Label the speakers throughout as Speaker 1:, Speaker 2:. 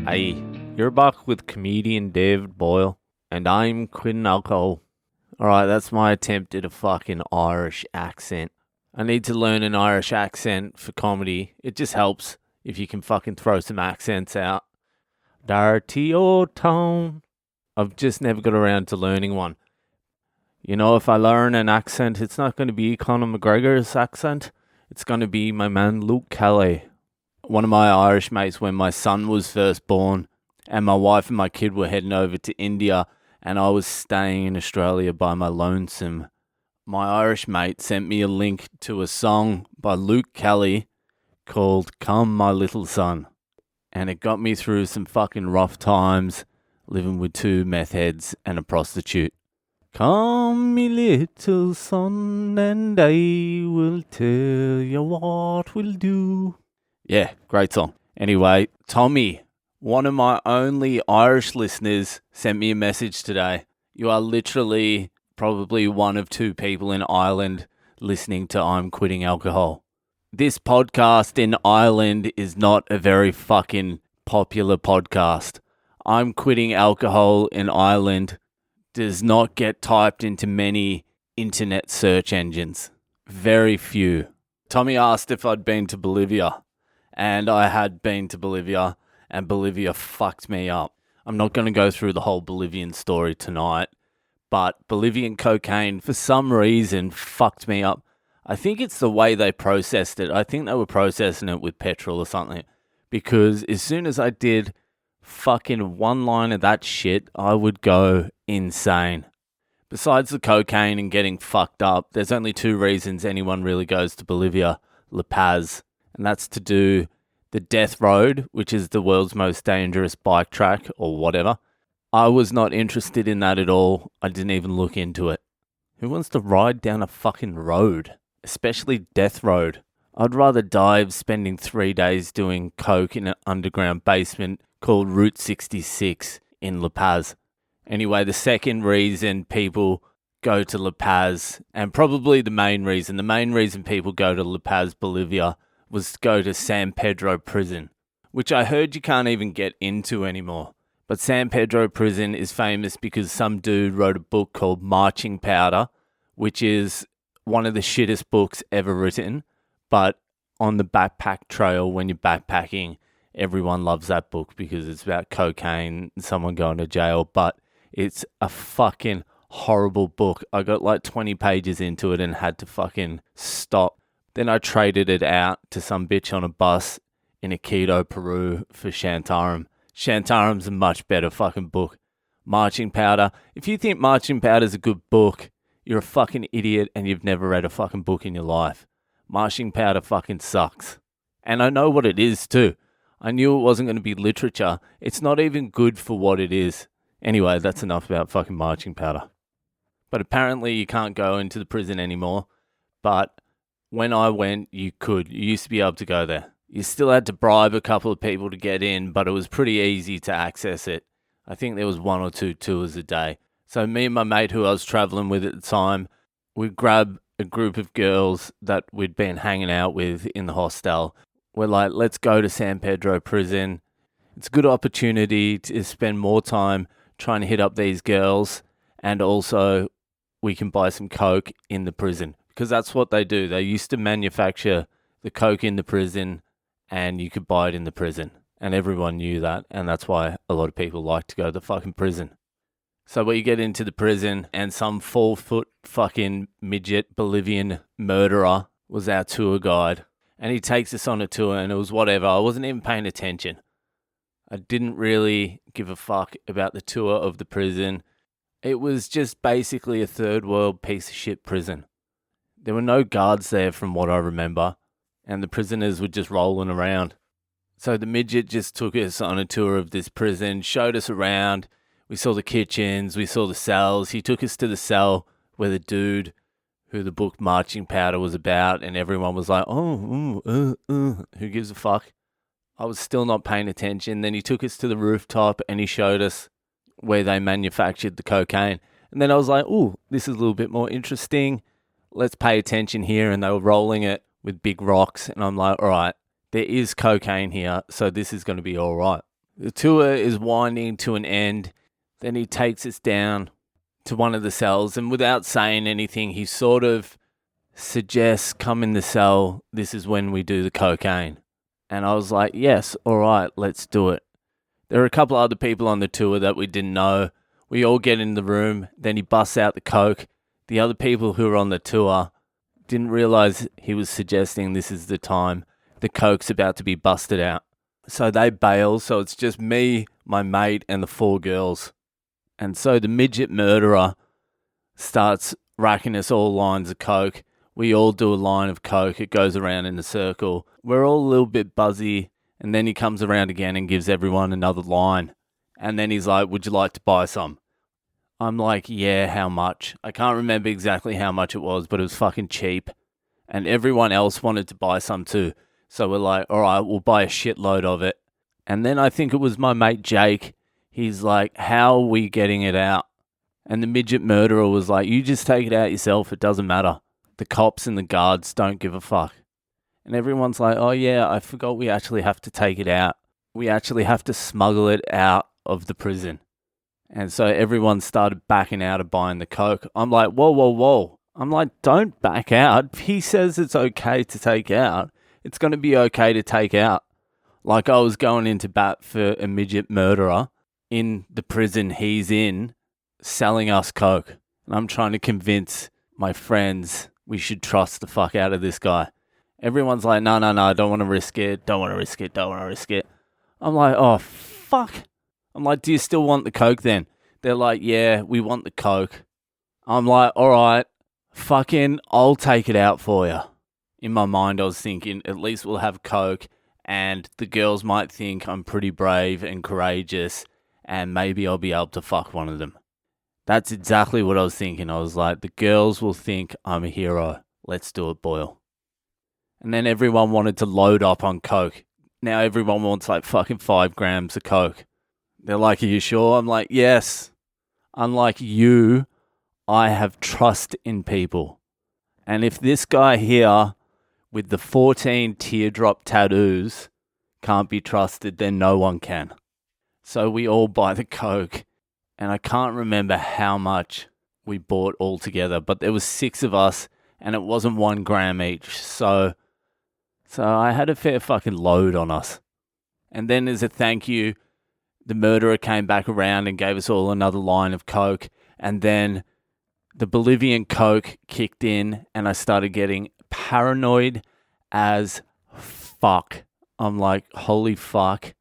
Speaker 1: Hey, you're back with comedian David Boyle, and I'm quitting alcohol. Alright, that's my attempt at a fucking Irish accent. I need to learn an Irish accent for comedy. It just helps if you can fucking throw some accents out. Dirty old town. I've just never got around to learning one. You know, if I learn an accent, it's not going to be Conor McGregor's accent. It's going to be my man Luke Kelly. One of my Irish mates, when my son was first born and my wife and my kid were heading over to India and I was staying in Australia by my lonesome, my Irish mate sent me a link to a song by Luke Kelly called Come My Little Son. And it got me through some fucking rough times living with two meth heads and a prostitute. Come, me little son, and I will tell you what we'll do. Yeah, great song. Anyway, Tommy, one of my only Irish listeners, sent me a message today. You are literally probably one of two people in Ireland listening to I'm Quitting Alcohol. This podcast in Ireland is not a very fucking popular podcast. I'm Quitting Alcohol in Ireland does not get typed into many internet search engines. Very few. Tommy asked if I'd been to Bolivia. And I had been to Bolivia, and Bolivia fucked me up. I'm not going to go through the whole Bolivian story tonight, but Bolivian cocaine, for some reason, fucked me up. I think it's the way they processed it. I think they were processing it with petrol or something, because as soon as I did fucking one line of that shit, I would go insane. Besides the cocaine and getting fucked up, there's only two reasons anyone really goes to Bolivia, La Paz. And that's to do the Death Road, which is the world's most dangerous bike track or whatever. I was not interested in that at all. I didn't even look into it. Who wants to ride down a fucking road? Especially Death Road. I'd rather die of spending 3 days doing coke in an underground basement called Route 66 in La Paz. Anyway, the second reason people go to La Paz, and probably the main reason people go to La Paz, Bolivia, was to go to San Pedro prison, which I heard you can't even get into anymore. But San Pedro prison is famous because some dude wrote a book called Marching Powder, which is one of the shittest books ever written. But on the backpack trail, when you're backpacking, everyone loves that book because it's about cocaine and someone going to jail. But it's a fucking horrible book. I got like 20 pages into it and had to fucking stop. Then I traded it out to some bitch on a bus in Quito, Peru for Shantaram. Shantaram's a much better fucking book. Marching Powder. If you think Marching Powder's a good book, you're a fucking idiot and you've never read a fucking book in your life. Marching Powder fucking sucks. And I know what it is too. I knew it wasn't going to be literature. It's not even good for what it is. Anyway, that's enough about fucking Marching Powder. But apparently you can't go into the prison anymore. But when I went, you could. You used to be able to go there. You still had to bribe a couple of people to get in, but it was pretty easy to access it. I think there was 1 or 2 tours a day. So me and my mate who I was traveling with at the time, we'd grab a group of girls that we'd been hanging out with in the hostel. We're like, let's go to San Pedro prison. It's a good opportunity to spend more time trying to hit up these girls, and also we can buy some coke in the prison. Because that's what they do. They used to manufacture the coke in the prison and you could buy it in the prison. And everyone knew that. And that's why a lot of people like to go to the fucking prison. So we get into the prison and some 4-foot fucking midget Bolivian murderer was our tour guide. And he takes us on a tour and it was whatever. I wasn't even paying attention. I didn't really give a fuck about the tour of the prison. It was just basically a third world piece of shit prison. There were no guards there from what I remember, and the prisoners were just rolling around. So the midget just took us on a tour of this prison, showed us around. We saw the kitchens, we saw the cells. He took us to the cell where the dude who the book Marching Powder was about, and everyone was like, who gives a fuck? I was still not paying attention. Then he took us to the rooftop and he showed us where they manufactured the cocaine. And then I was like, this is a little bit more interesting. Let's pay attention here. And they were rolling it with big rocks. And I'm like, all right, there is cocaine here, so this is going to be all right. The tour is winding to an end. Then he takes us down to one of the cells, and without saying anything, he sort of suggests, come in the cell, this is when we do the cocaine. And I was like, yes, all right, let's do it. There are a couple other people on the tour that we didn't know. We all get in the room, then he busts out the coke. The other people who were on the tour didn't realize he was suggesting this is the time the coke's about to be busted out. So they bail, so it's just me, my mate, and the 4 girls. And so the midget murderer starts racking us all lines of coke. We all do a line of coke. It goes around in a circle. We're all a little bit buzzy. And then he comes around again and gives everyone another line. And then he's like, would you like to buy some? I'm like, yeah, how much? I can't remember exactly how much it was, but it was fucking cheap. And everyone else wanted to buy some too. So we're like, all right, we'll buy a shitload of it. And then I think it was my mate Jake. He's like, how are we getting it out? And the midget murderer was like, you just take it out yourself. It doesn't matter. The cops and the guards don't give a fuck. And everyone's like, oh yeah, I forgot we actually have to take it out. We actually have to smuggle it out of the prison. And so everyone started backing out of buying the coke. I'm like, whoa, whoa, whoa. I'm like, don't back out. He says it's okay to take out. It's going to be okay to take out. Like I was going into bat for a midget murderer in the prison he's in, selling us coke. And I'm trying to convince my friends we should trust the fuck out of this guy. Everyone's like, no, I don't want to risk it. Don't want to risk it. I'm like, oh, fuck. I'm like, do you still want the coke then? They're like, yeah, we want the coke. I'm like, all right, fucking, I'll take it out for you. In my mind, I was thinking, at least we'll have coke and the girls might think I'm pretty brave and courageous and maybe I'll be able to fuck one of them. That's exactly what I was thinking. I was like, the girls will think I'm a hero. Let's do it, Boyle. And then everyone wanted to load up on coke. Now everyone wants like fucking 5 grams of coke. They're like, are you sure? I'm like, yes. Unlike you, I have trust in people. And if this guy here with the 14 teardrop tattoos can't be trusted, then no one can. So we all buy the coke. And I can't remember how much we bought all together, but there was 6 of us and it wasn't 1 gram each. So I had a fair fucking load on us. And then as a thank you, the murderer came back around and gave us all another line of coke. And then the Bolivian coke kicked in and I started getting paranoid as fuck. I'm like, holy fuck,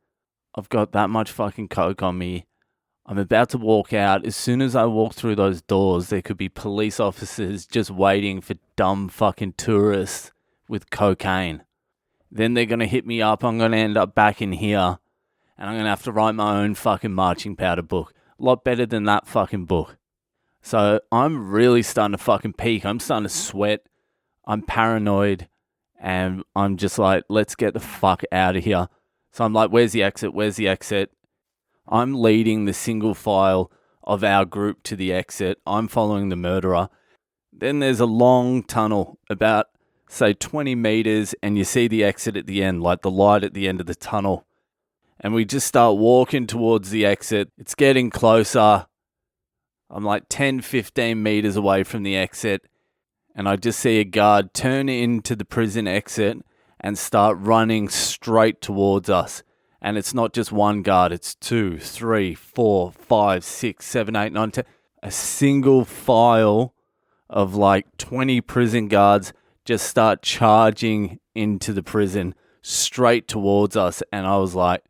Speaker 1: I've got that much fucking coke on me. I'm about to walk out. As soon as I walk through those doors, there could be police officers just waiting for dumb fucking tourists with cocaine. Then they're going to hit me up. I'm going to end up back in here. And I'm going to have to write my own fucking marching powder book. A lot better than that fucking book. So I'm really starting to fucking peak. I'm starting to sweat. I'm paranoid. And I'm just like, let's get the fuck out of here. So I'm like, where's the exit? I'm leading the single file of our group to the exit. I'm following the murderer. Then there's a long tunnel, about, say, 20 meters, and you see the exit at the end, like the light at the end of the tunnel. And we just start walking towards the exit. It's getting closer. I'm like 10, 15 meters away from the exit. And I just see a guard turn into the prison exit and start running straight towards us. And it's not just one guard, it's 2, 3, 4, 5, 6, 7, 8, 9, 10. A single file of like 20 prison guards just start charging into the prison straight towards us. And I was like,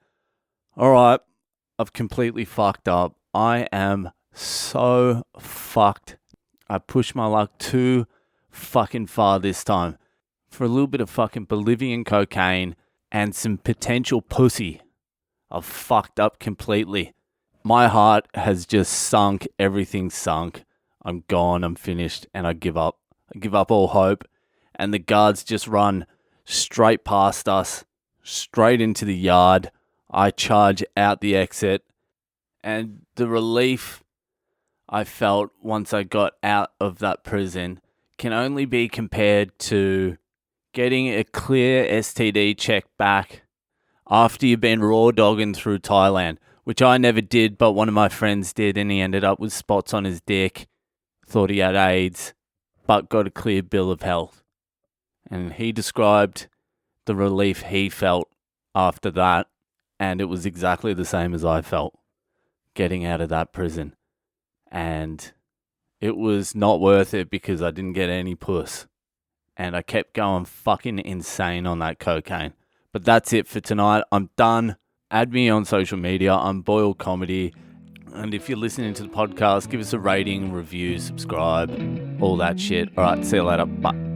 Speaker 1: all right, I've completely fucked up. I am so fucked. I pushed my luck too fucking far this time. For a little bit of fucking Bolivian cocaine and some potential pussy, I've fucked up completely. My heart has just sunk. Everything's sunk. I'm gone. I'm finished. And I give up. I give up all hope. And the guards just run straight past us, straight into the yard. I charge out the exit. And the relief I felt once I got out of that prison can only be compared to getting a clear STD check back after you've been raw dogging through Thailand, which I never did, but one of my friends did, and he ended up with spots on his dick, thought he had AIDS, but got a clear bill of health. And he described the relief he felt after that, and it was exactly the same as I felt getting out of that prison. And it was not worth it because I didn't get any puss. And I kept going fucking insane on that cocaine. But that's it for tonight. I'm done. Add me on social media. I'm Boyle Comedy. And if you're listening to the podcast, give us a rating, review, subscribe, all that shit. All right, see you later. Bye.